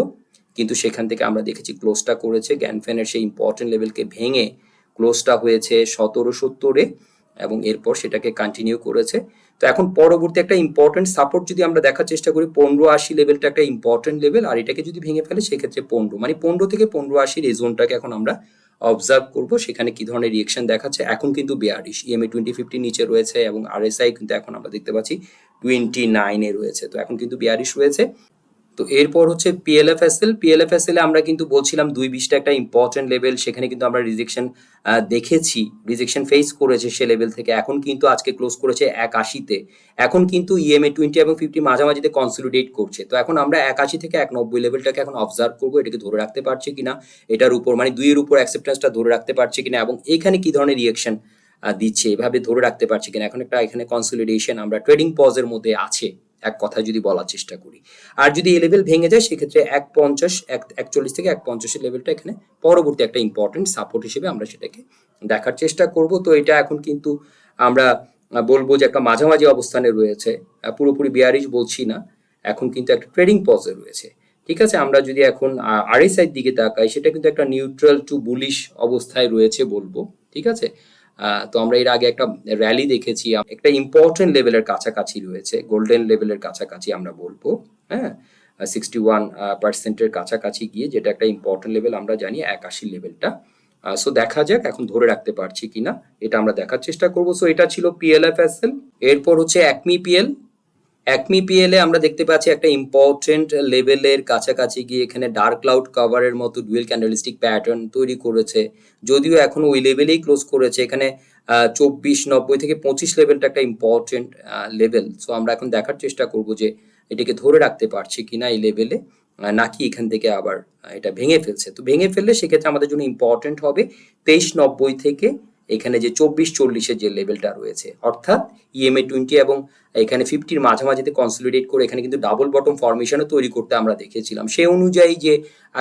Speaker 1: কিন্তু সেখান থেকে আমরা দেখেছি ক্লোজটা করেছে জ্ঞানফ্যানের সেই ইম্পর্টেন্ট লেভেলকে ভেঙে ক্লোজটা হয়েছে 1770-এ এবং এরপর সেটাকে কন্টিনিউ করেছে। তো এখন পরবর্তী একটা ইম্পর্টেন্ট সাপোর্ট যদি আমরা দেখার চেষ্টা করি 1580 লেভেলটা একটা ইম্পর্টেন্ট লেভেল, আর এটাকে যদি ভেঙে ফেলে সেক্ষেত্রে 15 থেকে 1580 এই জোনটাকে এখন আমরা অবজার্ভ করব, সেখানে কি ধরনের রিয়েকশন দেখাচ্ছে। এখন কিন্তু বেয়ারিশ, ইএমএ 2050 নিচে রয়েছে এবং আরএসআই কিন্তু এখন আমরা দেখতে পাচ্ছি 29-এ রয়েছে। তো এখন কিন্তু বেয়ারিশ রয়েছে। তো এরপর হচ্ছে পিএলএফএসএল আমরা কিন্তু বলছিলাম 220টা একটা ইম্পর্টেন্ট লেভেল, সেখানে কিন্তু আমরা দেখেছি রিজেকশন ফেস করেছে সে লেভেল থেকে। এখন কিন্তু আজকে ক্লোজ করেছে 180-তে। এখন কিন্তু ইএমএ 20 এবং 50 মাঝামাঝিতে কনসলিডেট করছে। তো এখন আমরা 180 থেকে 190 লেভেলটাকে এখন অবজার্ভ করবো, এটাকে ধরে রাখতে পারছে কিনা, এটার উপর মানে 2 এর উপর অ্যাকসেপ্টেন্সটা ধরে রাখতে পারছে কিনা এবং এখানে কি ধরনের রিয়েকশন দিচ্ছে এভাবে ধরে রাখতে পারছে কিনা। এখন এখানে কনসলিডেশন আমরা ট্রেডিং পজের মধ্যে আছে এক কথা যদি বলার চেষ্টা করি। আর যদি এই লেভেল ভেঙে যায় সেক্ষেত্রে 141 থেকে 150 লেভেলটা এখানে পরবর্তী একটা ইম্পর্টেন্ট সাপোর্ট হিসেবে আমরা সেটাকে দেখার চেষ্টা করব। তো এটা এখন কিন্তু আমরা বলবো যে একটা মাঝামাঝি অবস্থানে রয়েছে, পুরোপুরি বিয়ারিশ বলছি না, এখন কিন্তু একটা ট্রেডিং পজে রয়েছে। ঠিক আছে, আমরা যদি এখন আরএসআই দিকে তাকাই সেটা কিন্তু একটা নিউট্রাল টু বুলিশ অবস্থায় রয়েছে বলবো। ঠিক আছে, তো আমরা এর আগে একটা র্যালি দেখেছি, একটা ইম্পর্টেন্ট লেভেলের কাছাকাছি রয়েছে, গোল্ডেন লেভেলের কাছাকাছি আমরা বলবো, হ্যাঁ 61%-এর কাছাকাছি গিয়ে, যেটা একটা ইম্পর্টেন্ট লেভেল আমরা জানি 81 লেভেলটা। সো দেখা যাক এখন ধরে রাখতে পারছি কিনা, এটা আমরা দেখার চেষ্টা করব। সো এটা ছিল পিএলএফএসএল। এরপর হচ্ছে অ্যাকমি পিএল এ আমরা দেখতে পাচ্ছি একটা ইম্পর্টেন্ট লেভেলের কাছাকাছি গিয়ে এখানে ডার্ক ক্লাউড কভারের মতো ডুয়েল ক্যান্ডেলস্টিক প্যাটার্ন তৈরি করেছে, যদিও এখন ওই লেভেলেই ক্লোজ করেছে। এখানে 2490 থেকে 25 লেভেলটা একটা ইম্পর্টেন্ট লেভেল। সো আমরা এখন দেখার চেষ্টা করব যে এটাকে ধরে রাখতে পারছি কিনা এই লেভেলে, নাকি এখান থেকে আবার এটা ভেঙে ফেলছে। তো ভেঙে ফেললে সেক্ষেত্রে আমাদের জন্য ইম্পর্টেন্ট হবে 2390 থেকে এখানে যে 2440-এর যে লেভেলটা রয়েছে, অর্থাৎ ইএমএ 20 এবং এখানে 50-র মাঝামাঝিতে কনসলিডেট করে এখানে কিন্তু ডাবল বটম ফরমেশনও তৈরি করতে আমরা দেখেছিলাম। সেই অনুযায়ী যে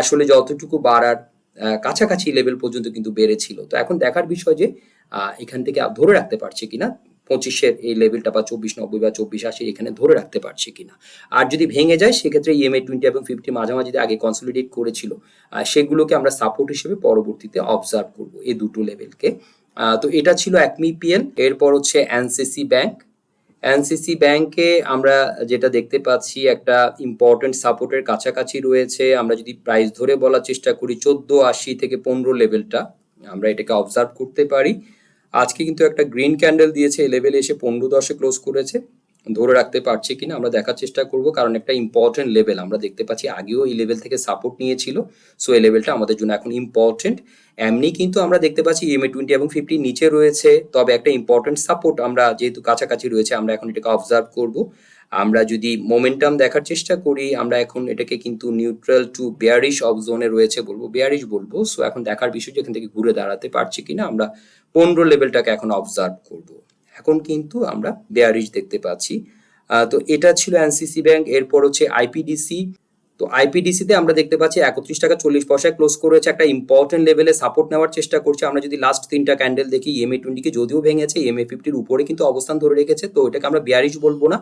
Speaker 1: আসলে যতটুকু বাড়ার কাছাকাছি লেভেল পর্যন্ত কিন্তু বেড়েছিল। তো এখন দেখার বিষয় যে এখান থেকে ধরে রাখতে পারছে কিনা 25-এর এই লেভেলটা বা 2490 বা 2480 এখানে ধরে রাখতে পারছে কিনা। আর যদি ভেঙে যায় সেক্ষেত্রে ইএমএ 20 এবং 50 মাঝামাঝিতে আগে কনসলিডেট করেছিল সেগুলোকে আমরা সাপোর্ট হিসেবে পরবর্তীতে অবজার্ভ করব, এই দুটো লেভেলকে। তো এটা ছিল অ্যাকমি পিএল। এরপর হচ্ছে এনসিসি ব্যাংকে আমরা যেটা দেখতে পাচ্ছি একটা ইম্পর্টেন্ট সাপোর্টের কাছাকাছি রয়েছে। আমরা যদি প্রাইস ধরে বলার চেষ্টা করি 1480 থেকে 15 লেভেলটা আমরা এটাকে অবজার্ভ করতে পারি। আজকে কিন্তু একটা গ্রিন ক্যান্ডেল দিয়েছে, এই লেভেলে এসে 15.10-এ ক্লোজ করেছে। ধরে রাখতে পারছে কিনা আমরা দেখার চেষ্টা করব, কারণ একটা ইম্পর্টেন্ট লেভেল আমরা দেখতে পাচ্ছি আগেও এই লেভেল থেকে সাপোর্ট নিয়েছিল। সো এই লেভেলটা আমাদের জন্য এখন ইম্পর্টেন্ট। এমনি কিন্তু আমরা দেখতে পাচ্ছি ইএমএ 20 এবং 50 নিচে রয়েছে, তবে একটা ইম্পর্টেন্ট সাপোর্ট আমরা যেহেতু কাছাকাছি রয়েছে আমরা এখন এটাকে অবজার্ভ করব। আমরা যদি মোমেন্টাম দেখার চেষ্টা করি আমরা এখন এটাকে কিন্তু নিউট্রাল টু বেয়ারিশ অফ জোনে রয়েছে বলবো, বেয়ারিশ বলবো। সো এখন দেখার বিষয় যে এখান থেকে ঘুরে দাঁড়াতে পারছি কিনা আমরা 15 লেভেলটাকে এখন অবজার্ভ করব। এখন কিন্তু আমরা বেয়ারিশ দেখতে পাচ্ছি। তো এটা ছিল এনসিসি ব্যাংক। এরপর হচ্ছে আইপিডিসি। তো আইপিডিসিতে আমরা দেখতে পাচ্ছি 31 টাকা 40 পয়সায় ক্লোজ করেছে, একটা ইম্পর্টেন্ট লেভেলে সাপোর্ট নেওয়ার চেষ্টা করছে। আমরা যদি লাস্ট 3টা ক্যান্ডেল দেখি ইএমএ 20 কে যদিও ভেঙেছে, ইএমএ 50 উপরে কিন্তু অবস্থান ধরে রেখেছে, তো এটাকে আমরা বেয়ারিশ বলবো না।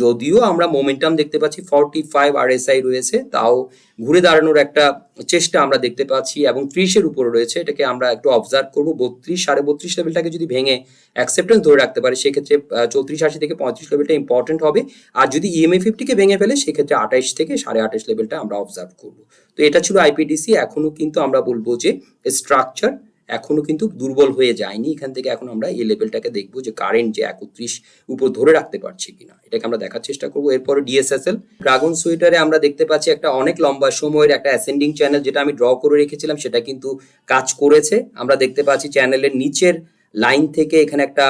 Speaker 1: যদিও আমরা মোমেন্টাম দেখতে পাচ্ছি 45 আরএসআই রয়েছে, তাও ঘুরে দাঁড়ানোর একটা চেষ্টা আমরা দেখতে পাচ্ছি এবং 30-এর উপরে রয়েছে। এটাকে আমরা একটু অবজার্ভ করবো। 32 32.5 লেভেলটাকে যদি ভেঙে অ্যাকসেপ্টেন্স ধরে রাখতে পারে সেক্ষেত্রে 34.80 থেকে 35 লেভেলটা ইম্পর্টেন্ট হবে। আর যদি ইএমএ 50 কে ভেঙে ফেলে সেক্ষেত্রে 28 থেকে 28.5 লেভেলটা আমরা অবজার্ভ করব। তো এটা ছিল আইপিডিসি। এখনো কিন্তু আমরা বলবো যে স্ট্রাকচার এখনো কিন্তু দুর্বল হয়ে যায়নি। এখান থেকে এখন আমরা এই লেভেলটাকে দেখবো যে কারেন্ট যে 31 উপর ধরে রাখতে পারছে কিনা, এটাকে আমরা দেখার চেষ্টা করবো। এরপরে ডিএসএসএল ড্রাগন সুইটারে আমরা দেখতে পাচ্ছি একটা অনেক লম্বা সময়ের একটা অ্যাসেন্ডিং চ্যানেল যেটা আমি ড্র করে রেখেছিলাম সেটা কিন্তু কাজ করেছে। আমরা দেখতে পাচ্ছি চ্যানেলের নিচের লাইন থেকে এখানে একটা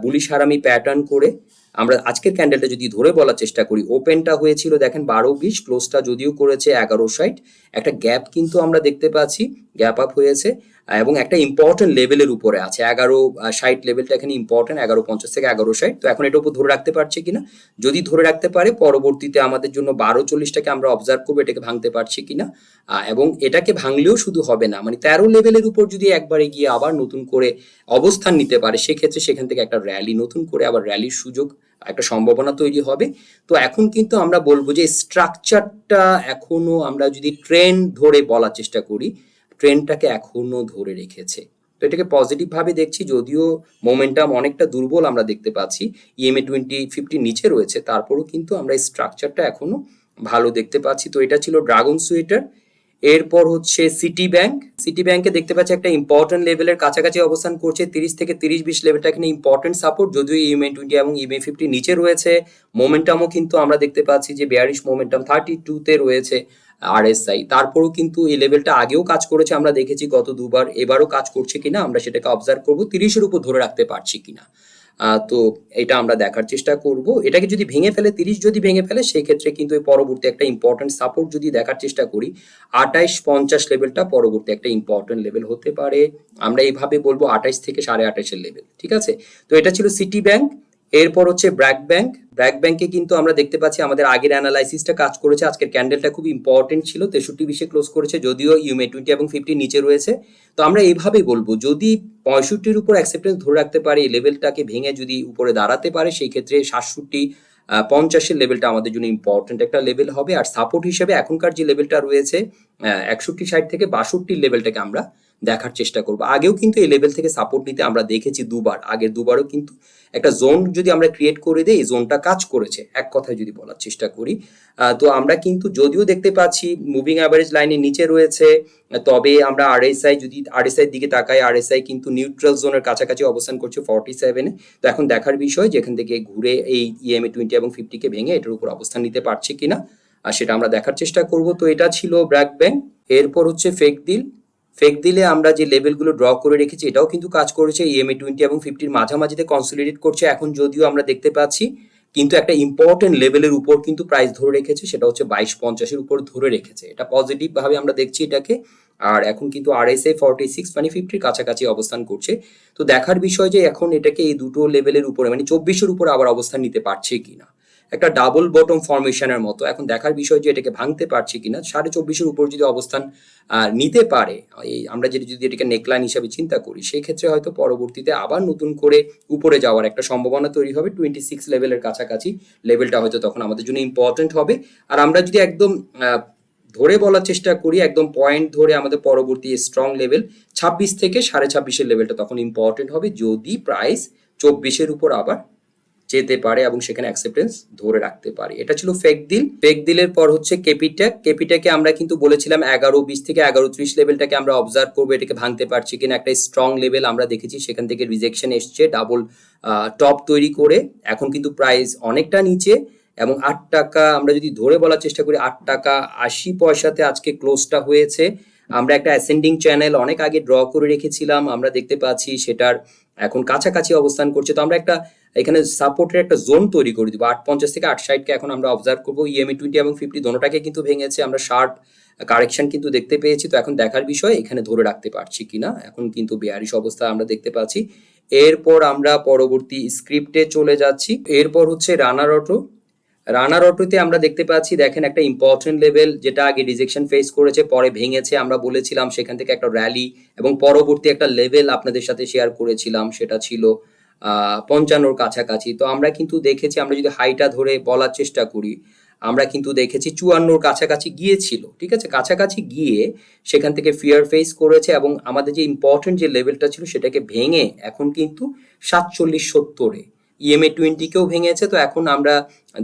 Speaker 1: বুলিশ হারামি প্যাটার্ন করে আমরা আজকের ক্যান্ডেলটা যদি ধরে বলার চেষ্টা করি, ওপেনটা হয়েছিল দেখেন 12.20, ক্লোজটা যদিও করেছে 11.60। একটা গ্যাপ কিন্তু আমরা দেখতে পাচ্ছি, গ্যাপ আপ হয়েছে এবং একটা ইম্পর্টেন্ট লেভেলের উপরে আছে। 11.60 লেভেলটা এখানে ইম্পর্টেন্ট, 11.50 থেকে 11.60। তো এখন এটার উপর ধরে রাখতে পারছে কিনা, যদি ধরে রাখতে পারে পরবর্তীতে আমাদের জন্য 12.40টাকে আমরা অবজার্ভ করবো এটাকে ভাঙতে পারছে কিনা। এবং এটাকে ভাঙলেও শুধু হবে না, মানে 13 লেভেলের উপর যদি একবারে গিয়ে আবার নতুন করে অবস্থান নিতে পারে সেক্ষেত্রে সেখান থেকে একটা র্যালি, নতুন করে আবার র্যালির সুযোগ, একটা সম্ভাবনা তৈরি হবে। তো এখন কিন্তু আমরা বলবো যে স্ট্রাকচারটা এখনো আমরা যদি ট্রেন্ড ধরে বলার চেষ্টা করি, ট্রেন্ডটাকে এখনো ধরে রেখেছে। তো এটাকে পজিটিভ ভাবে দেখছি, যদিও মোমেন্টাম অনেকটা দুর্বল আমরা দেখতে পাচ্ছি, ইএমএ 20-50 নিচে রয়েছে, তারপরও কিন্তু আমরা এই স্ট্রাকচারটা এখনো ভালো দেখতে পাচ্ছি। তো এটা ছিল ড্রাগন সুইটার। এরপর হচ্ছে সিটি ব্যাংক। সিটি ব্যাংকে দেখতে পাচ্ছি একটা ইম্পর্টেন্ট লেভেলের কাছাকাছি অবস্থান করছে, 30 থেকে 30-20 লেভেলটা এখানে ইম্পর্টেন্ট সাপোর্ট, যদিও ইএমএ 20 এবং ইএমএ 50 নিচে রয়েছে। মোমেন্টামও কিন্তু আমরা দেখতে পাচ্ছি যে বেয়ারিশ মোমেন্টাম 32-তে রয়েছে আরএসআই। তারপরও কিন্তু এই লেভেলটা আগেও কাজ করেছে, আমরা দেখেছি গত দুবার, এবারও কাজ করছে কিনা আমরা সেটাকে অবজার্ভ করবো, 30-এর উপর ধরে রাখতে পারছি কিনা। তো এটা আমরা দেখার চেষ্টা করব। এটাকে যদি ভেঙে ফেলে, 30 যদি ভেঙে ফেলে সেই ক্ষেত্রে কিন্তু এই পরবর্তী একটা ইম্পর্টেন্ট সাপোর্ট যদি দেখার চেষ্টা করি 28-50 লেভেলটা পরবর্তী একটা ইম্পর্টেন্ট লেভেল হতে পারে। আমরা এইভাবে বলবো 28 থেকে 28.5-এর লেভেল। ঠিক আছে, তো এটা ছিল সিটি ব্যাংক। এরপর হচ্ছে ব্র্যাক ব্যাংক। ব্র্যাক ব্যাংকে কিন্তু আমরা দেখতে পাচ্ছি আমাদের আগের অ্যানালাইসিসটা কাজ করেছে। আজকের ক্যান্ডেলটা খুব ইম্পর্টেন্ট ছিল, 63-20-এ ক্লোজ করেছে, যদিও ইউএমএ 20 এবং 50 নিচে রয়েছে। তো আমরা এইভাবেই বলবো যদি 65-র উপর অ্যাকসেপ্টেন্স ধরে রাখতে পারে, এই লেভেলটাকে ভেঙে যদি উপরে দাঁড়াতে পারে সেই ক্ষেত্রে 67-50-এর লেভেলটা আমাদের জন্য ইম্পর্টেন্ট একটা লেভেল হবে। আর সাপোর্ট হিসেবে এখনকার যে লেভেলটা রয়েছে 61-60 থেকে 62-র লেভেলটাকে আমরা দেখার চেষ্টা করব। আগেও কিন্তু এই লেভেল থেকে সাপোর্ট নিতে আমরা দেখেছি দুবার, আগের দুবারও কিন্তু একটা জোন যদি আমরা ক্রিয়েট করে দিই এই জোনটা কাজ করেছে, এক কথায় যদি বলার চেষ্টা করি। তো আমরা কিন্তু যদিও দেখতে পাচ্ছি মুভিং অ্যাভারেজ লাইনের নিচে রয়েছে, তবে আমরা আরএসআই যদি আরএসআই এর দিকে তাকাই, আরএসআই কিন্তু নিউট্রাল জোনের কাছাকাছি অবস্থান করছে 47-এ। তো এখন দেখার বিষয় যেখান থেকে ঘুরে এই ইএমএ 20 এবং 50-কে ভেঙে এটার উপর অবস্থান নিতে পারছে কিনা, আর সেটা আমরা দেখার চেষ্টা করব। তো এটা ছিল ব্র্যাক ব্যাংক। এরপর হচ্ছে ফেক ডিল। ফেক দিলে আমরা যে লেভেলগুলো ড্র করে রেখেছি এটাও কিন্তু কাজ করেছে, ইএমএ 20 এবং 50-র মাঝামাঝিতে কনসলিডেট করছে এখন, যদিও আমরা দেখতে পাচ্ছি কিন্তু একটা ইম্পর্টেন্ট লেভেলের উপর কিন্তু প্রাইস ধরে রেখেছে, সেটা হচ্ছে 22-50-এর উপর ধরে রেখেছে। এটা পজিটিভ ভাবে আমরা দেখছি এটাকে। আর এখন কিন্তু আরএসআই 46 মানে 50-র কাছাকাছি অবস্থান করছে। তো দেখার বিষয় যে এখন এটাকে এই দুটো লেভেলের উপরে মানে 24-এর উপর আবার অবস্থান নিতে পারছে কিনা, একটা ডাবল বটম ফরমেশনের মতো। এখন দেখার বিষয় যে এটাকে ভাঙতে পারছে কিনা। 24.5-এর উপর যদি অবস্থান নিতে পারে, এই আমরা যদি এটাকে নেকলাইন হিসাবে চিন্তা করি সেই ক্ষেত্রে হয়তো পরবর্তীতে আবার নতুন করে উপরে যাওয়ার একটা সম্ভাবনা তৈরি হবে। 26 লেভেলের কাছাকাছি লেভেলটা হয়তো তখন আমাদের জন্য ইম্পর্টেন্ট হবে। আর আমরা যদি একদম ধরে বলার চেষ্টা করি, একদম পয়েন্ট ধরে আমাদের পরবর্তী স্ট্রং লেভেল 26 থেকে 26.5-এর লেভেলটা তখন ইম্পর্টেন্ট হবে, যদি প্রাইস 24-এর উপর আবার যেতে পারে এবং সেখানে অ্যাকসেপ্টেন্স ধরে রাখতে পারে। এটা ছিল ফেক ডিল। ফেক ডিলের পর হচ্ছে কেপিটেক। কেপিটেকে আমরা কিন্তু বলেছিলাম 11:20 থেকে 11:30 লেভেলটাকে আমরা অবজার্ভ করবো, এটাকে ভাঙতে পারছি কিনা। একটা স্ট্রং লেভেল আমরা দেখেছি, সেখান থেকে রিজেকশন এসছে ডাবল টপ তৈরি করে। এখন কিন্তু প্রাইস অনেকটা নিচে এবং 8 টাকা আমরা যদি ধরে বলার চেষ্টা করি, 8 টাকা 80 পয়সাতে আজকে ক্লোজটা হয়েছে। আমরা একটা অ্যাসেন্ডিং চ্যানেল অনেক আগে ড্র করে রেখেছিলাম, আমরা দেখতে পাচ্ছি সেটার এখন কাছাকাছি অবস্থান করছে। তো আমরা একটা এখানে সাপোর্টের একটা জোন তৈরি করে দিব 850 থেকে 860 কে এখন আমরা অবজার্ভ করবো। ইএমএ 20 এবং 50 দোনোটাকে কিন্তু ভেঙেছে, আমরা শার্প কারেকশন কিন্তু দেখতে পেয়েছি। তো এখন দেখার বিষয় এখানে ধরে রাখতে পারছি কিনা। এখন কিন্তু বেয়ারিশ অবস্থা আমরা দেখতে পাচ্ছি। এরপর আমরা পরবর্তী স্ক্রিপ্টে চলে যাচ্ছি। এরপর হচ্ছে রানার অটো। রানার অটোতে আমরা দেখতে পাচ্ছি, দেখেন একটা ইম্পর্টেন্ট লেভেল যেটা আগে রিজেকশন ফেস করেছে, পরে ভেঙেছে। আমরা বলেছিলাম সেখান থেকে একটা র্যালি এবং পরবর্তী একটা লেভেল আপনাদের সাথে শেয়ার করেছিলাম, সেটা ছিল 55 কাছাকাছি। তো আমরা কিন্তু দেখেছি, আমরা যদি হাইটা ধরে বলার চেষ্টা করি, আমরা কিন্তু দেখেছি 54 কাছাকাছি গিয়েছিল, ঠিক আছে। কাছাকাছি গিয়ে সেখান থেকে ফিয়ার ফেস করেছে এবং আমাদের যে ইম্পর্টেন্ট যে লেভেলটা ছিল সেটাকে ভেঙে এখন কিন্তু 47.70-এ ইএমএ 20-কেও ভেঙেছে। তো এখন আমরা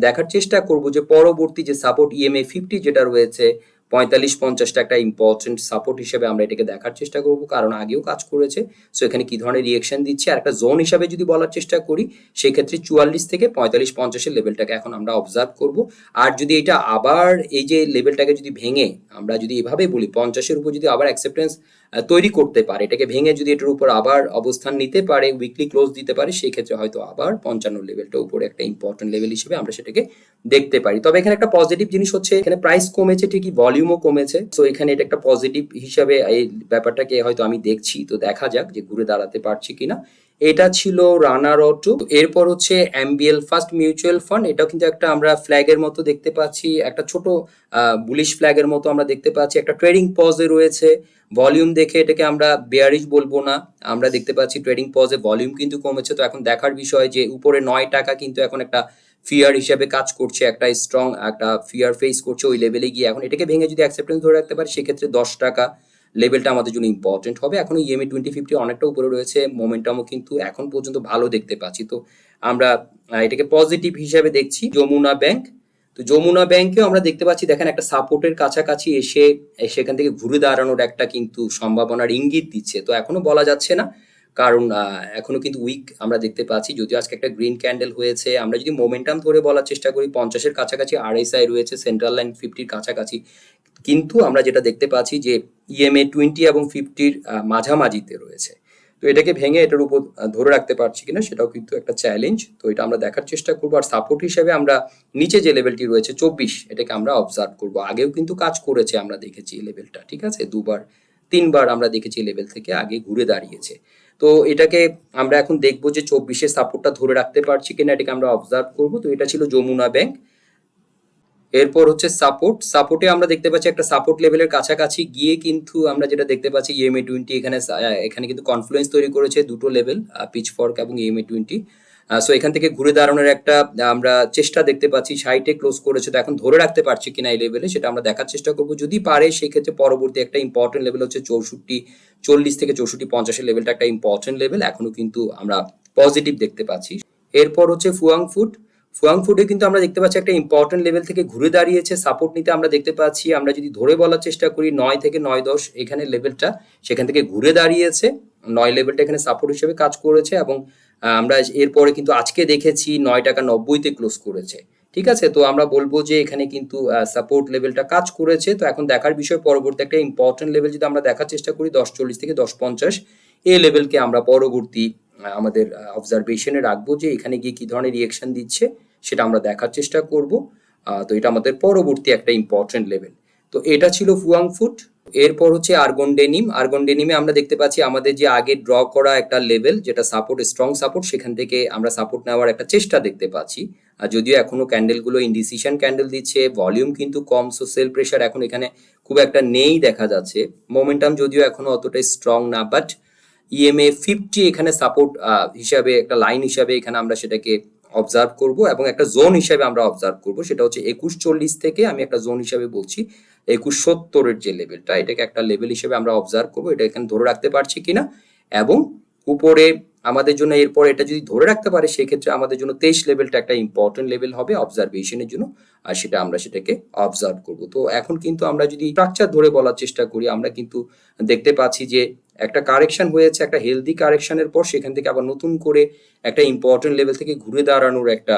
Speaker 1: দেখার চেষ্টা করব যে পরবর্তী যে সাপোর্ট ইএমএ 50 যেটা রয়েছে 45-50টা একটা ইম্পর্টেন্ট সাপোর্ট হিসেবে আমরা এটাকে দেখার চেষ্টা করব, কারণ আগেও কাজ করেছে। সো এখানে কি ধরনের রিয়েকশন দিচ্ছে। আর একটা জোন হিসাবে যদি বলার চেষ্টা করি, সেই ক্ষেত্রে 44 থেকে 45-50-এর লেভেলটাকে এখন আমরা অবজার্ভ করব। আর যদি এটা আবার এই যে লেভেলটাকে যদি ভেঙে, আমরা যদি এভাবে বলি 50-এর উপর যদি আবার অ্যাকসেপ্টেন্স তৈরি করতে পারে, এটাকে ভেঙে যদি এটার উপর আবার অবস্থান নিতে পারে, উইকলি ক্লোজ দিতে পারে, সেই ক্ষেত্রে হয়তো আবার 55 লেভেলটা উপরে একটা ইম্পর্টেন্ট লেভেল হিসেবে আমরা সেটাকে দেখতে পারি। তবে এখানে একটা পজিটিভ জিনিস হচ্ছে, এখানে প্রাইস কমেছে ঠিকই, ভলিউমও কমেছে। সো এখানে এটা একটা পজিটিভ হিসাবে এই ব্যাপারটাকে হয়তো আমি দেখছি। তো দেখা যাক যে ঘুরে দাঁড়াতে পারছি কিনা। এটা ছিল রানার অটো। এরপর হচ্ছে এমবিএল ফার্স্ট মিউচুয়াল ফান্ড। এটাও কিন্তু একটা আমরা ফ্ল্যাগের মতো দেখতে পাচ্ছি, একটা ছোট বুলিশ ফ্ল্যাগের মতো আমরা দেখতে পাচ্ছি। একটা ট্রেডিং পজে রয়েছে। ভলিউম দেখে এটাকে আমরা বেয়ারিশ বলবো না, আমরা দেখতে পাচ্ছি ট্রেডিং পজে ভলিউম কিন্তু কমেছে। তো এখন দেখার বিষয় যে উপরে 9 টাকা কিন্তু এখন একটা ফিয়ার হিসেবে কাজ করছে, একটা স্ট্রং একটা ফিয়ার ফেস করছে ওই লেভেলে গিয়ে। এখন এটাকে ভেঙে যদি অ্যাকসেপ্টেন্স ধরে রাখতে পারে, সেক্ষেত্রে 10 টাকা লেভেলটা আমাদের জন্য ইম্পর্টেন্ট হবে। এখনো ইএমএ 20-50 অনেকটা উপরে রয়েছে, মোমেন্টামও কিন্তু এখন পর্যন্ত ভালো দেখতে পাচ্ছি। তো আমরা এটাকে পজিটিভ হিসাবে দেখছি। যমুনা ব্যাংক। তো যমুনা ব্যাংকেও আমরা দেখতে পাচ্ছি, দেখেন একটা সাপোর্টের কাছাকাছি এসে সেখান থেকে ঘুরে দাঁড়ানোর একটা কিন্তু সম্ভাবনার ইঙ্গিত দিচ্ছে। তো এখনো বলা যাচ্ছে না, কারণ এখনো কিন্তু উইক আমরা দেখতে পাচ্ছি, যদিও আজকে একটা গ্রিন ক্যান্ডেল হয়েছে। আমরা যদি মোমেন্টাম ধরে বলার চেষ্টা করি, 50-এর কাছাকাছি আরএসআই রয়েছে, সেন্ট্রাল লাইন 50-র কাছাকাছি। কিন্তু আমরা যেটা দেখতে পাচ্ছি যে ইএমএ 20 এবং 50-র মাঝামাঝিতে রয়েছে। তো এটাকে ভেঙে এটার উপর ধরে রাখতে পারছি কিনা সেটাও কিন্তু একটা চ্যালেঞ্জ। তো এটা আমরা দেখার চেষ্টা করবো। আর সাপোর্ট হিসেবে আমরা নিচে যে লেভেলটি রয়েছে 24, এটাকে আমরা অবজার্ভ করবো। আগেও কিন্তু কাজ করেছে, আমরা দেখেছি এই লেভেলটা, ঠিক আছে। 2-3বার আমরা দেখেছি এই লেভেল থেকে আগে ঘুরে দাঁড়িয়েছে। তো এটাকে আমরা এখন দেখবো যে 24-এর সাপোর্টটা ধরে রাখতে পারছি কিনা, এটাকে আমরা অবজার্ভ করবো। তো এটা ছিল যমুনা ব্যাংক। এরপর হচ্ছে সাপোর্টে আমরা দেখতে পাচ্ছি একটা সাপোর্ট লেভেলের কাছাকাছি গিয়ে কিন্তু আমরা যেটা দেখতে পাচ্ছি ইএমএ 20 এখানে কিন্তু কনফ্লুয়েন্স তৈরি করেছে দুটো লেভেল, পিচফর্ক এবং ইএমএ 20। সো এখান থেকে ঘুরে দাঁড়ানোর একটা আমরা চেষ্টা দেখতে পাচ্ছি। 60-এ ক্লোজ করেছে, তো এখন ধরে রাখতে পারছি কিনা এই লেভেলে সেটা আমরা দেখার চেষ্টা করবো। যদি পারে সেক্ষেত্রে পরবর্তী একটা ইম্পর্টেন্ট লেভেল হচ্ছে 64-40 থেকে 64-50-এর লেভেলটা একটা ইম্পর্টেন্ট লেভেল, এখনো কিন্তু আমরা পজিটিভ দেখতে পাচ্ছি। এরপর হচ্ছে ফুয়াংফুডে কিন্তু আমরা দেখতে পাচ্ছি একটা ইম্পর্টেন্ট লেভেল থেকে ঘুরে দাঁড়িয়েছে, সাপোর্ট নিতে আমরা দেখতে পাচ্ছি। আমরা যদি ধরে বলার চেষ্টা করি 9 থেকে 9-10 এখানে লেভেলটা, সেখান থেকে ঘুরে দাঁড়িয়েছে। 9 লেভেলটা এখানে সাপোর্ট হিসেবে কাজ করেছে এবং আমরা এরপরে কিন্তু আজকে দেখেছি 9 টাকা 90-তে ক্লোজ করেছে, ঠিক আছে। তো আমরা বলবো যে এখানে কিন্তু সাপোর্ট লেভেলটা কাজ করেছে। তো এখন দেখার বিষয় পরবর্তী একটা ইম্পর্টেন্ট লেভেল যদি আমরা দেখার চেষ্টা করি 1040 থেকে 1050, এই লেভেলকে আমরা পরবর্তী আমাদের অবজারভেশনে রাখবো যে এখানে গিয়ে কি ধরনের রিয়েকশন দিচ্ছে সেটা আমরা দেখার চেষ্টা করব। তো এটা আমাদের পরবর্তী একটা ইম্পর্টেন্ট লেভেল। তো এটা ছিল ফুয়াংফুড। এরপর হচ্ছে আর্গন ডেনিমে আমরা দেখতে পাচ্ছি আমাদের যে আগে ড্র করা একটা লেভেল, যেটা সাপোর্ট স্ট্রং সাপোর্ট, সেখান থেকে আমরা সাপোর্ট নেওয়ার একটা চেষ্টা দেখতে পাচ্ছি। আর যদিও এখনো ক্যান্ডেলগুলো ইনডিসিশন ক্যান্ডেল দিচ্ছে, ভলিউম কিন্তু কম, সো সেল প্রেশার এখন এখানে খুব একটা নেই দেখা যাচ্ছে। মোমেন্টাম যদিও এখনো অতটাই স্ট্রং না, বাট ইএমএ 50 এখানে সাপোর্ট হিসাবে একটা লাইন হিসাবে এখানে আমরা সেটাকে অবজার্ভ করব এবং একটা জোন হিসাবে আমরা অবজার্ভ করব। সেটা হচ্ছে 2140 থেকে আমি একটা জোন হিসাবে বলছি 2170-এর যে লেভেলটা, এটাকে একটা লেভেল হিসেবে আমরা অবজার্ভ করব, এটা এখানে ধরে রাখতে পারছি কিনা। এবং উপরে আমাদের জন্য এরপর এটা যদি ধরে রাখতে পারে সেক্ষেত্রে আমাদের জন্য 23 লেভেলটা একটা ইম্পর্টেন্ট লেভেল হবে অবজারভেশনের জন্য, আর সেটাকে অবজার্ভ করব। তো এখন কিন্তু আমরা যদি স্ট্রাকচার ধরে বলার চেষ্টা করি, আমরা কিন্তু দেখতে পাচ্ছি যে একটা কারেকশন হয়েছে, একটা হেলদি কারেকশনের পর সেখান থেকে আবার নতুন করে একটা ইম্পর্টেন্ট লেভেল থেকে ঘুরে দাঁড়ানোর একটা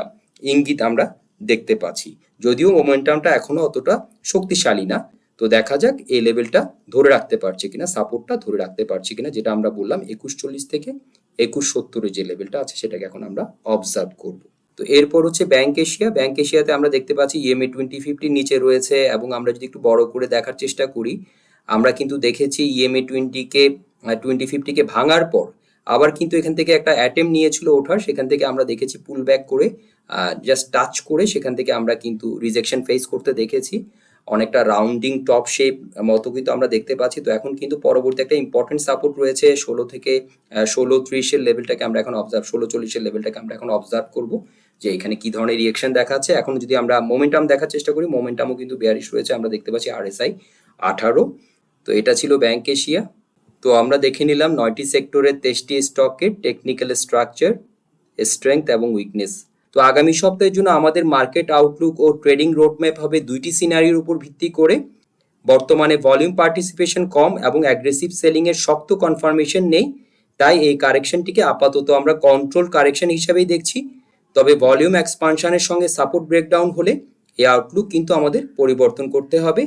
Speaker 1: ইঙ্গিত আমরা দেখতে পাচ্ছি, যদিও মোমেন্টামটা এখনো অতটা শক্তিশালী না। তো দেখা যাক এই লেভেলটা ধরে রাখতে পারছে কিনা, সাপোর্টটা ধরে রাখতে পারছে কিনা, যেটা আমরা বললাম 2140 থেকে 2170 যে লেভেলটা আছে সেটাকে এখন আমরা অবজার্ভ করব। তো এরপর হচ্ছে ব্যাংক এশিয়াতে আমরা দেখতে পাচ্ছি ইএমএ 2050 নিচে রয়েছে, এবং আমরা যদি একটু বড় করে দেখার চেষ্টা করি, আমরা কিন্তু দেখেছি ইএমএ 2050কে ভাঙার পর আবার কিন্তু এখান থেকে একটা অ্যাটেম্প নিয়েছিল ওঠার, সেখান থেকে আমরা দেখেছি পুল ব্যাক করে জাস্ট টাচ করে সেখান থেকে আমরা কিন্তু রিজেকশন ফেস করতে দেখেছি, অনেকটা রাউন্ডিং টপ শেপ মতো কিন্তু আমরা দেখতে পাচ্ছি। তো এখন কিন্তু পরবর্তী একটা ইম্পর্টেন্ট সাপোর্ট রয়েছে 16 থেকে 1630 লেভেলটাকে আমরা এখন অবজার্ভ 1640 লেভেলটাকে আমরা এখন অবজার্ভ করব যে এখানে কি ধরনের রিঅ্যাকশন দেখাচ্ছে। এখন যদি আমরা মোমেন্টাম দেখার চেষ্টা করি, মোমেন্টামও কিন্তু বেয়ারিশ রয়েছে, আমরা দেখতে পাচ্ছি RSI 18। তো এটা ছিল ব্যাংক এশিয়া। তো আমরা দেখে নিলাম 9টি সেক্টরের 23টি স্টকের টেকনিক্যাল স্ট্রাকচার, স্ট্রেংথ এবং উইকনেস। তো আগামী সপ্তাহের জন্য আমাদের মার্কেট আউটলুক ও ট্রেডিং রোডম্যাপ হবে 2টি সিনারিওর উপর ভিত্তি করে। বর্তমানে ভলিউম পার্টিসিপেশন কম এবং অ্যাগ্রেসিভ সেলিং এর শক্ত কনফার্মেশন নেই, তাই এই কারেকশনটিকে আপাতত আমরা কন্ট্রোল কারেকশন হিসেবেই দেখছি। তবে ভলিউম এক্সপানশনের সঙ্গে সাপোর্ট ব্রেকডাউন হলে এই আউটলুক কিন্তু আমাদের পরিবর্তন করতে হবে।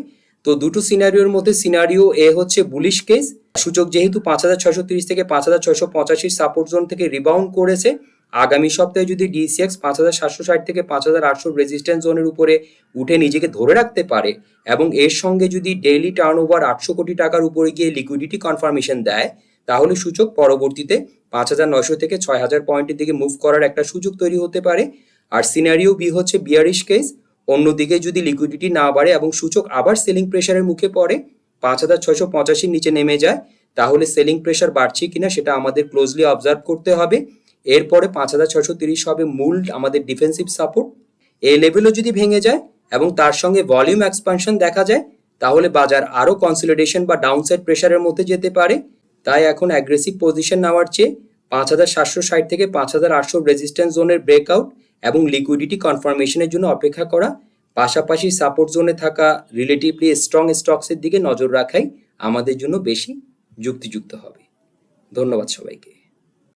Speaker 1: তো দুটো সিনারিওর মধ্যে সিনারিও এ হচ্ছে বুলিশ কেস, সূচক যেহেতু 5630 থেকে 5685 সাপোর্ট জোন থেকে রিবাউন্ড করেছে, আগামী সপ্তাহে যদি ডিসিএক্স 5760 থেকে 5800 রেজিস্ট্যান্স জোনের উপরে উঠে নিজেকে ধরে রাখতে পারে এবং এর সঙ্গে যদি ডেইলি টার্নওভার 800 কোটি টাকার উপরে গিয়ে লিকুইডিটি কনফার্মেশন দেয়, তাহলে সূচক পরবর্তীতে 5900 থেকে 6000 পয়েন্টের দিকে মুভ করার একটা সুযোগ তৈরি হতে পারে। আর সিনারিও বি হচ্ছে বিয়ারিশ কেস, অন্যদিকে যদি লিকুইডিটি না বাড়ে এবং সূচক আবার সেলিং প্রেশারের মুখে পড়ে 5685 নিচে নেমে যায়, তাহলে সেলিং প্রেশার বাড়ছে কিনা সেটা আমাদের ক্লোজলি অবজার্ভ করতে হবে। এরপরে 5630 হবে মূল আমাদের ডিফেন্সিভ সাপোর্ট। এই লেভেলও যদি ভেঙে যায় এবং তার সঙ্গে ভলিউম এক্সপানশন দেখা যায়, তাহলে বাজার আরো কনসলিডেশন বা ডাউনসাইড প্রেশারের মধ্যে যেতে পারে। তাই এখন অ্যাগ্রেসিভ পজিশন নেওয়ার চেয়ে 5760 থেকে 5800 রেজিস্ট্যান্স জোনের ব্রেকআউট এবং লিকুইডিটি কনফার্মেশনের জন্য অপেক্ষা করা, পাশাপাশি সাপোর্ট জোনে থাকা রিলেটিভলি স্ট্রং স্টকসের দিকে নজর রাখাই আমাদের জন্য বেশি যুক্তিযুক্ত হবে। ধন্যবাদ সবাইকে।